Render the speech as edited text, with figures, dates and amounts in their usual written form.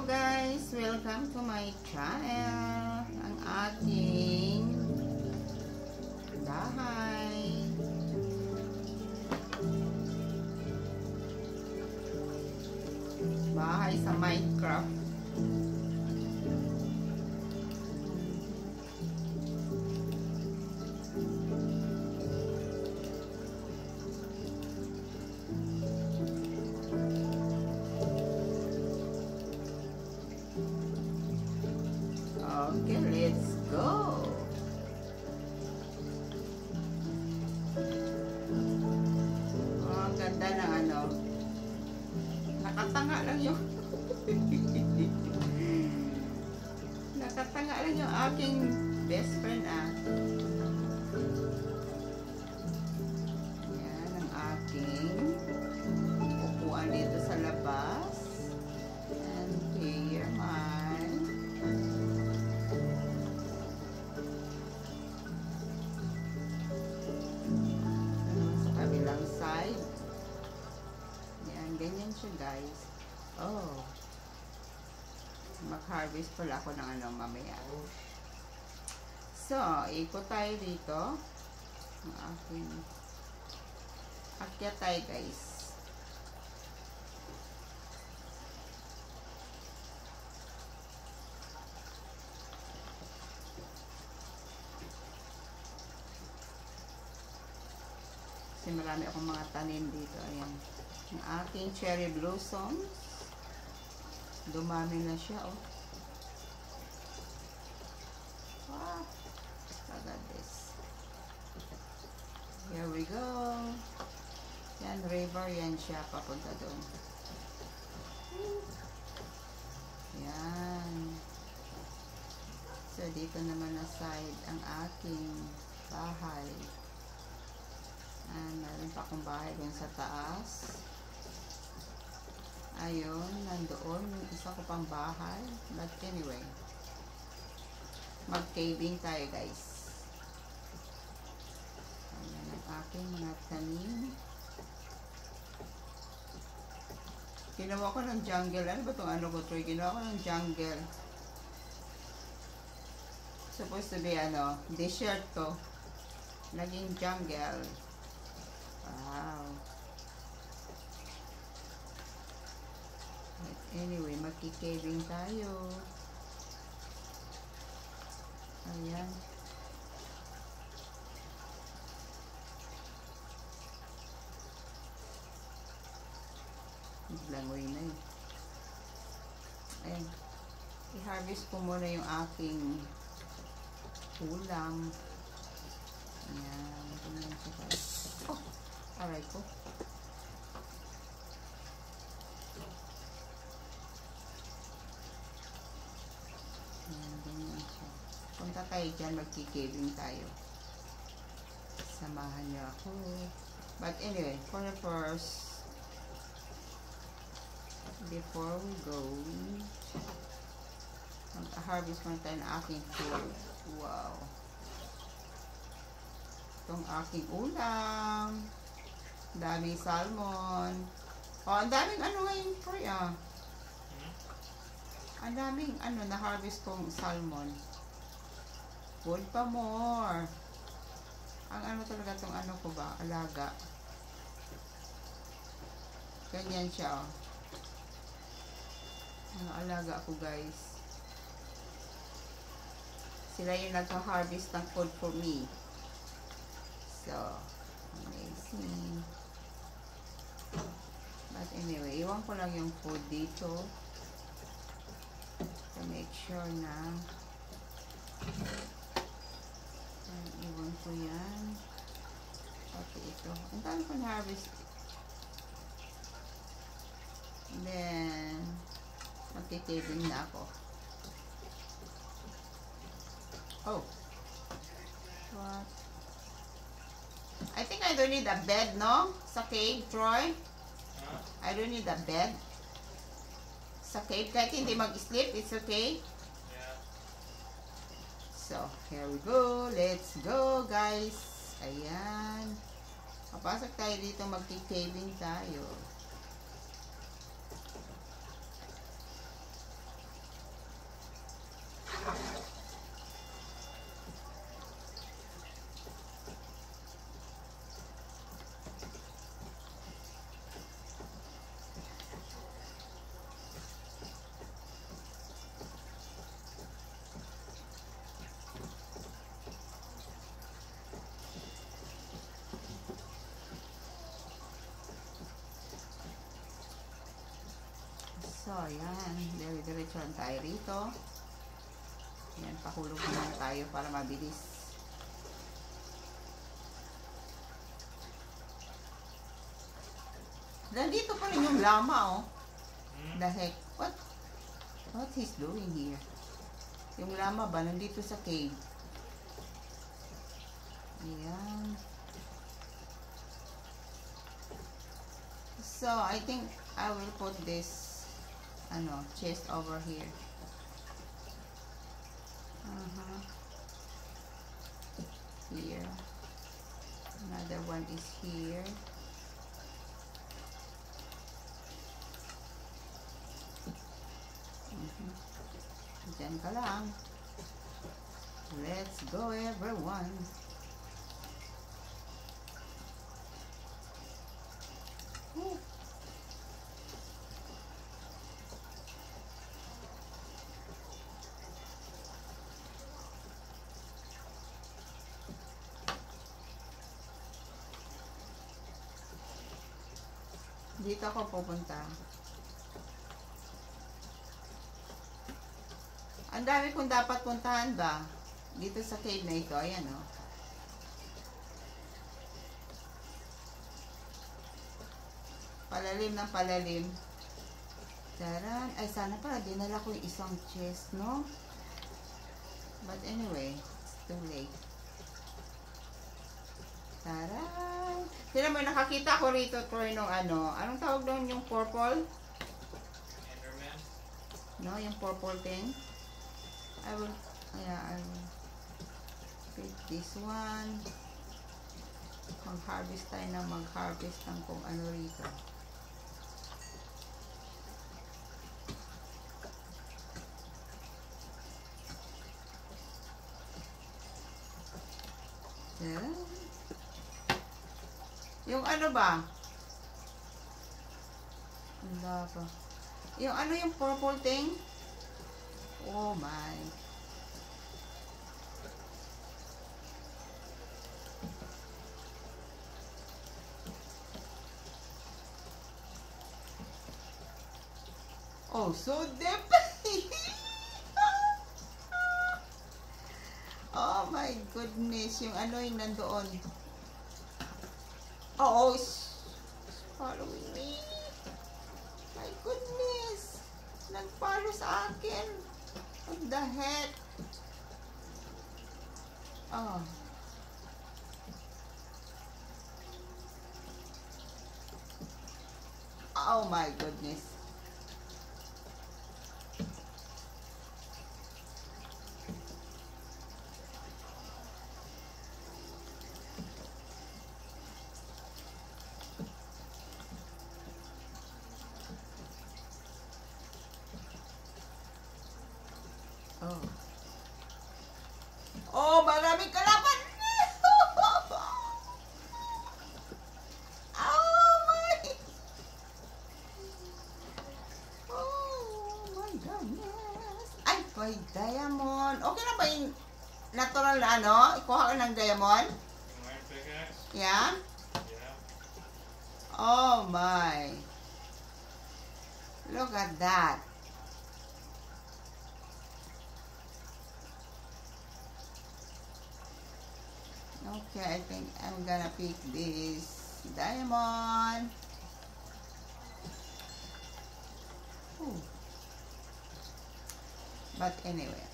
guys! Welcome to my channel. Ang ating bahay. Bahay sa Minecraft. Okay, let's go. Oh, ang ganda ng ano. Nakatanga lang yung nakatanga lang yung aking best friend Yan ang aking upuan dito sa labas. And here sa kabilang side. Yan, ganyan siya guys. Oh, mag-harvest pala ako ng ano mamaya. So, ikot tayo dito. Ang aking akyat tayo guys. Kasi marami akong mga tanim dito. Ayan. Ang aking cherry blossoms. Dumami na siya, oh. Wow. Look at this. Here we go. Yan, river. Yan siya. Papunta doon. Yan. So, dito naman na side ang aking bahay. Meron pa akong bahay dun sa taas. Ayun, nandoon yung isa ko pang bahay. But anyway, mag-caving tayo guys. Ayan ang aking mga tanim. Ginawa ko ng jungle. Ano ba itong ano ko, Troy? Ginawa ko ng jungle. Supposed to be ano, desert to. Naging jungle. Wow. But anyway, magkikaving tayo. Ayan. Langoy na eh. Ayan. I-harvest ko muna yung aking ulam. Ayan. Tingnan ko tayo. Oh! Aray ko. Punta tayo dyan, magkikaving tayo. Samahan niyo ako. But anyway, for the first, before we go, mag-harvest muna tayo ng aking food. Wow. Itong aking ulam. Daming salmon. Oh, ang daming ano ngayon, Troy, Ang daming ano, na-harvest kong salmon. Food pa more. Ang ano talaga itong ano ko ba? Alaga. Ganyan siya, oh. Ang alaga ko, guys. Sila yung nagka-harvest ng food for me. So, amazing. But anyway, iwan ko lang yung food dito. To make sure na iwan ko yan. Okay, ito. Ang dami ko na-harvest. Then, magkikabing na ako. Oh. What? I think I don't need a bed, no? Sa cave, Troy? I don't need a bed. Sa cave, kahit hindi mag-sleep, it's okay? Yeah. So, here we go. Let's go, guys. Ayan. Kapasok tayo dito, magkikaving tayo. So, ayan. Dire-diretso lang tayo rito. Ayan, pahulog naman tayo para mabilis. Nandito pa rin yung lama, oh. The heck? What he's doing here? Yung lama ba? Nandito sa cave. Ayan. So, I think I will put this chest over here. Here. Another one is here. Diyan ka lang. Let's go, everyone. Woo. Dito ako pupunta. Ang dami kong dapat puntahan ba? Dito sa cave na ito. Ayan, oh. Palalim ng palalim. Taran. Ay, sana pala dinala ko yung isang chest, no? But anyway, it's too late. Taran. Sila mo, nakakita ko rito, Troy, nung anong tawag doon yung purple? Enderman? No, yung purple thing. I will pick this one. Mag-harvest tayo na mag-harvest ng kung ano rito. Yeah. Yung ano ba? Wala pa. Yung yung purple thing? Oh my. Oh, so deep. Oh my goodness. Yung yung nandoon. Oh, it's following me. My goodness. Nag-follow sa akin. What the heck? Oh. Oh my goodness. Oh. Oh, maraming kalaban. Oh my. Oh my goodness. Ay, may diamond. Okay na ba yung natural na ikuha ka ng diamond? Iron pickaxe? Yeah? Yeah. Oh my. Look at that. Okay, I think I'm gonna pick this diamond. Ooh. But anyway.